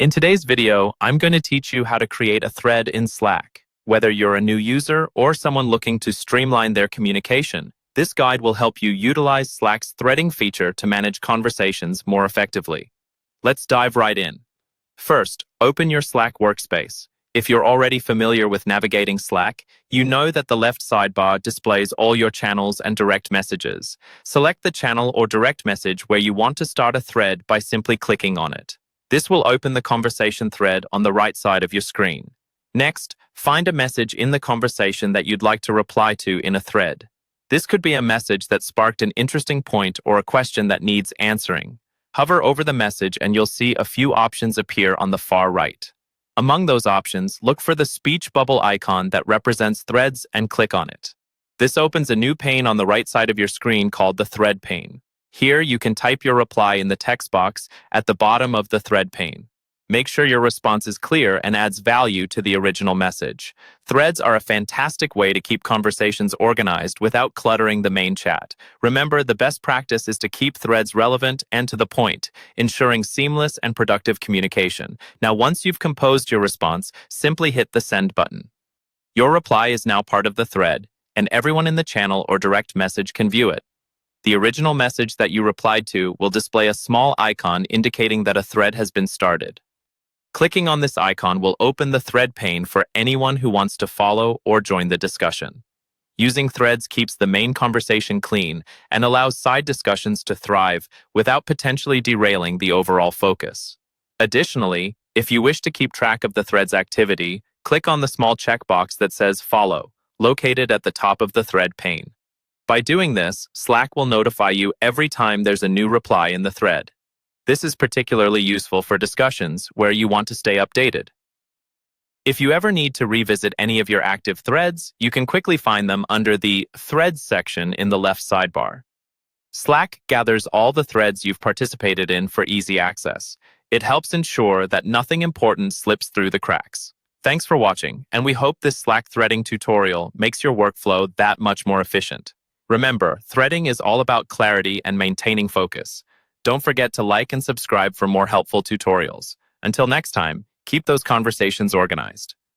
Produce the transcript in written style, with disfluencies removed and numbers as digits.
In today's video, I'm going to teach you how to create a thread in Slack. Whether you're a new user or someone looking to streamline their communication, this guide will help you utilize Slack's threading feature to manage conversations more effectively. Let's dive right in. First, open your Slack workspace. If you're already familiar with navigating Slack, you know that the left sidebar displays all your channels and direct messages. Select the channel or direct message where you want to start a thread by simply clicking on it. This will open the conversation thread on the right side of your screen. Next, find a message in the conversation that you'd like to reply to in a thread. This could be a message that sparked an interesting point or a question that needs answering. Hover over the message and you'll see a few options appear on the far right. Among those options, look for the speech bubble icon that represents threads and click on it. This opens a new pane on the right side of your screen called the thread pane. Here, you can type your reply in the text box at the bottom of the thread pane. Make sure your response is clear and adds value to the original message. Threads are a fantastic way to keep conversations organized without cluttering the main chat. Remember, the best practice is to keep threads relevant and to the point, ensuring seamless and productive communication. Now, once you've composed your response, simply hit the send button. Your reply is now part of the thread, and everyone in the channel or direct message can view it. The original message that you replied to will display a small icon indicating that a thread has been started. Clicking on this icon will open the thread pane for anyone who wants to follow or join the discussion. Using threads keeps the main conversation clean and allows side discussions to thrive without potentially derailing the overall focus. Additionally, if you wish to keep track of the thread's activity, click on the small checkbox that says Follow, located at the top of the thread pane. By doing this, Slack will notify you every time there's a new reply in the thread. This is particularly useful for discussions where you want to stay updated. If you ever need to revisit any of your active threads, you can quickly find them under the Threads section in the left sidebar. Slack gathers all the threads you've participated in for easy access. It helps ensure that nothing important slips through the cracks. Thanks for watching, and we hope this Slack threading tutorial makes your workflow that much more efficient. Remember, threading is all about clarity and maintaining focus. Don't forget to like and subscribe for more helpful tutorials. Until next time, keep those conversations organized.